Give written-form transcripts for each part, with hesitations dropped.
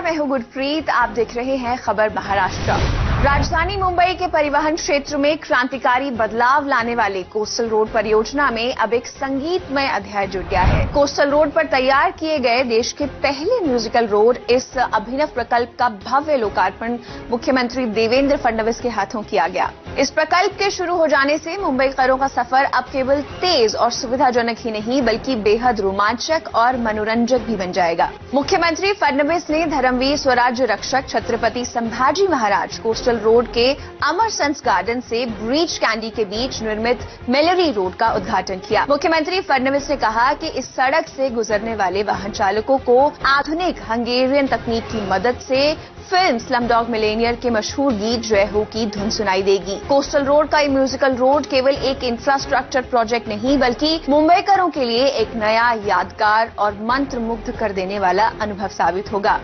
मैं हूं गुरप्रीत। आप देख रहे हैं खबर महाराष्ट्र। राजधानी मुंबई के परिवहन क्षेत्र में क्रांतिकारी बदलाव लाने वाली कोस्टल रोड परियोजना में अब एक संगीतमय अध्याय जुड़ गया है। कोस्टल रोड पर तैयार किए गए देश के पहले म्यूजिकल रोड इस अभिनव प्रकल्प का भव्य लोकार्पण मुख्यमंत्री देवेंद्र फडणवीस के हाथों किया गया। इस प्रकल्प के शुरू हो जाने से मुंबईकरों का सफर अब केवल तेज और सुविधाजनक ही नहीं बल्कि बेहद रोमांचक और मनोरंजक भी बन जाएगा। मुख्यमंत्री फडणवीस ने धर्मवीर स्वराज्य रक्षक छत्रपति संभाजी महाराज कोस्टल रोड के अमरसंस गार्डन से ब्रीच कैंडी के बीच निर्मित मेलरी रोड का उद्घाटन किया। मुख्यमंत्री फडणवीस ने कहा कि इस सड़क से गुजरने वाले वाहन चालकों को आधुनिक हंगेरियन तकनीक की मदद से फिल्म स्लमडॉग मिलियनेयर के मशहूर गीत जय हो की धुन सुनाई देगी। कोस्टल रोड का ये म्यूजिकल रोड केवल एक इंफ्रास्ट्रक्चर प्रोजेक्ट नहीं बल्कि मुंबईकरों के लिए एक नया यादगार और मंत्रमुग्ध कर देने वाला अनुभव साबित होगा।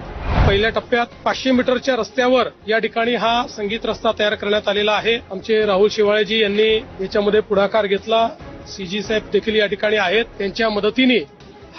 पहिल्या टप्प्यात 500 मीटरच्या रस्त्यावर या ठिकाणी हा संगीत रस्ता तयार करण्यात आलेला आहे। आमचे राहुल शेवाळेजी यांनी याच्यामध्ये पुढाकार घेतला। सीजी साहेब देखील या ठिकाणी आहेत। त्यांच्या मदतीने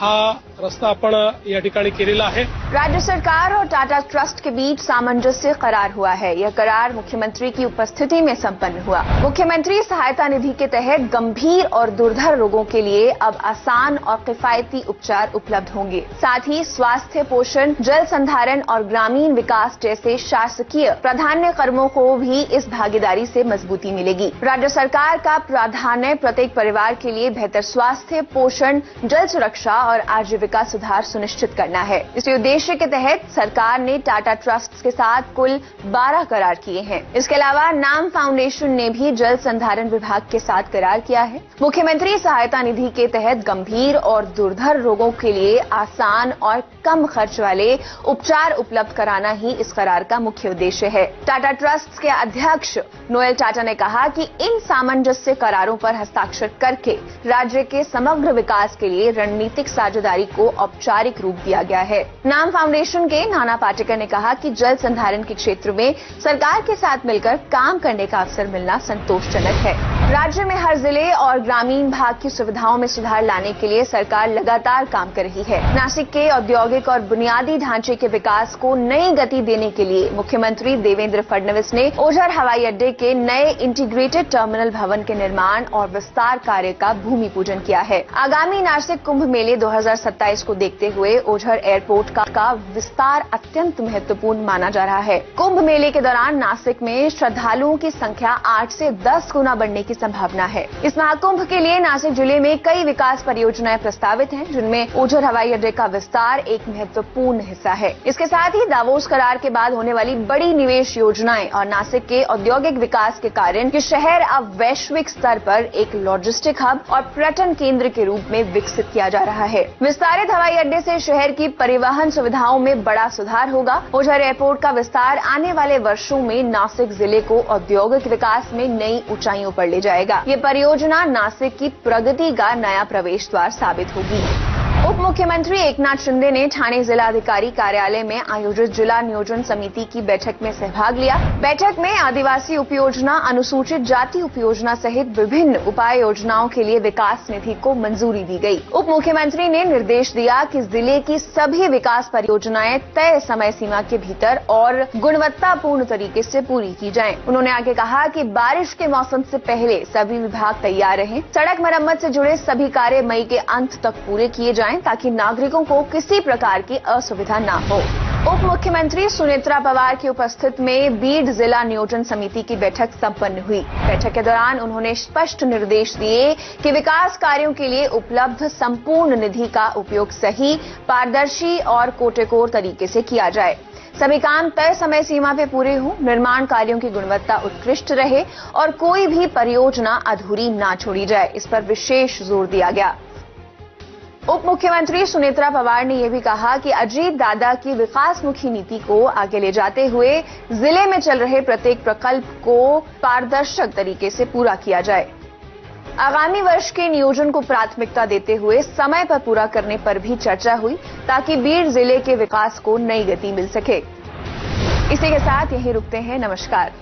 हा रास्ता आपण या ठिकाणी केलेला आहे। राज्य सरकार और टाटा ट्रस्ट के बीच सामंजस्य करार हुआ है। यह करार मुख्यमंत्री की उपस्थिति में संपन्न हुआ। मुख्यमंत्री सहायता निधि के तहत गंभीर और दुर्धर रोगों के लिए अब आसान और किफायती उपचार उपलब्ध होंगे। साथ ही स्वास्थ्य, पोषण, जल संधारण और ग्रामीण विकास जैसे शासकीय प्राधान्य कर्मों को भी इस भागीदारी से मजबूती मिलेगी। राज्य सरकार का प्राधान्य प्रत्येक परिवार के लिए बेहतर स्वास्थ्य, पोषण, जल सुरक्षा और आजीविका सुधार सुनिश्चित करना है। इसी उद्देश्य के तहत सरकार ने टाटा ट्रस्ट के साथ कुल 12 करार किए हैं। इसके अलावा नाम फाउंडेशन ने भी जल संधारण विभाग के साथ करार किया है। मुख्यमंत्री सहायता निधि के तहत गंभीर और दुर्धर रोगों के लिए आसान और कम खर्च वाले उपचार उपलब्ध कराना ही इस करार का मुख्य उद्देश्य है। टाटा ट्रस्ट के अध्यक्ष नोएल टाटा ने कहा कि इन सामंजस्य करारों पर हस्ताक्षर करके राज्य के समग्र विकास के लिए रणनीतिक साझेदारी को औपचारिक रूप दिया गया है। नाम फाउंडेशन के नाना पाटेकर ने कहा कि जल संधारण के क्षेत्र में सरकार के साथ मिलकर काम करने का अवसर मिलना संतोषजनक है। राज्य में हर जिले और ग्रामीण भाग की सुविधाओं में सुधार लाने के लिए सरकार लगातार काम कर रही है। नासिक के औद्योगिक और बुनियादी ढांचे के विकास को नई गति देने के लिए मुख्यमंत्री देवेंद्र फडणवीस ने ओझर हवाई अड्डे के नए इंटीग्रेटेड टर्मिनल भवन के निर्माण और विस्तार कार्य का भूमि पूजन किया है। आगामी नासिक कुंभ मेले 2027 को देखते हुए ओझर एयरपोर्ट का विस्तार अत्यंत महत्वपूर्ण माना जा रहा है। कुंभ मेले के दौरान नासिक में श्रद्धालुओं की संख्या 8 से 10 गुना बढ़ने की संभावना है। इस महाकुंभ के लिए नासिक जिले में कई विकास परियोजनाएं प्रस्तावित हैं, जिनमें ओझर हवाई अड्डे का विस्तार एक महत्वपूर्ण हिस्सा है। इसके साथ ही दावोस करार के बाद होने वाली बड़ी निवेश योजनाएं और नासिक के औद्योगिक विकास के कारण ये शहर अब वैश्विक स्तर पर एक लॉजिस्टिक हब और पर्यटन केंद्र के रूप में विकसित किया जा रहा है। विस्तारित हवाई अड्डे से शहर की परिवहन सुविधाओं में बड़ा सुधार होगा। ओझर एयरपोर्ट का विस्तार आने वाले वर्षों में नासिक जिले को औद्योगिक विकास में नई ऊंचाइयों पर ले जाएगा। ये परियोजना नासिक की प्रगति का नया प्रवेश द्वार साबित होगी। उप मुख्यमंत्री एकनाथ शिंदे ने ठाणे जिलाधिकारी कार्यालय में आयोजित जिला नियोजन समिति की बैठक में सहभाग लिया। बैठक में आदिवासी उपयोजना, अनुसूचित जाति उपयोजना सहित विभिन्न उपाय योजनाओं के लिए विकास निधि को मंजूरी दी गई। उप मुख्यमंत्री ने निर्देश दिया कि जिले की सभी विकास परियोजनाएं तय समय सीमा के भीतर और गुणवत्तापूर्ण तरीके से पूरी की जाएं। उन्होंने आगे कहा कि बारिश के मौसम से पहले सभी विभाग तैयार रहें। सड़क मरम्मत से जुड़े सभी कार्य मई के अंत तक पूरे किए जाएं ताकि नागरिकों को किसी प्रकार की असुविधा न हो। उप मुख्यमंत्री सुनेत्रा पवार की उपस्थिति में बीड जिला नियोजन समिति की बैठक संपन्न हुई। बैठक के दौरान उन्होंने स्पष्ट निर्देश दिए कि विकास कार्यों के लिए उपलब्ध संपूर्ण निधि का उपयोग सही, पारदर्शी और कोटेकोर तरीके से किया जाए। सभी काम तय समय सीमा पे पूरे हों, निर्माण कार्यों की गुणवत्ता उत्कृष्ट रहे और कोई भी परियोजना अधूरी ना छोड़ी जाए, इस पर विशेष जोर दिया गया। उप मुख्यमंत्री सुनेत्रा पवार ने यह भी कहा कि अजीत दादा की विकासमुखी नीति को आगे ले जाते हुए जिले में चल रहे प्रत्येक प्रकल्प को पारदर्शक तरीके से पूरा किया जाए। आगामी वर्ष के नियोजन को प्राथमिकता देते हुए समय पर पूरा करने पर भी चर्चा हुई ताकि बीड जिले के विकास को नई गति मिल सके। इसी के साथ यहीं रुकते हैं। नमस्कार।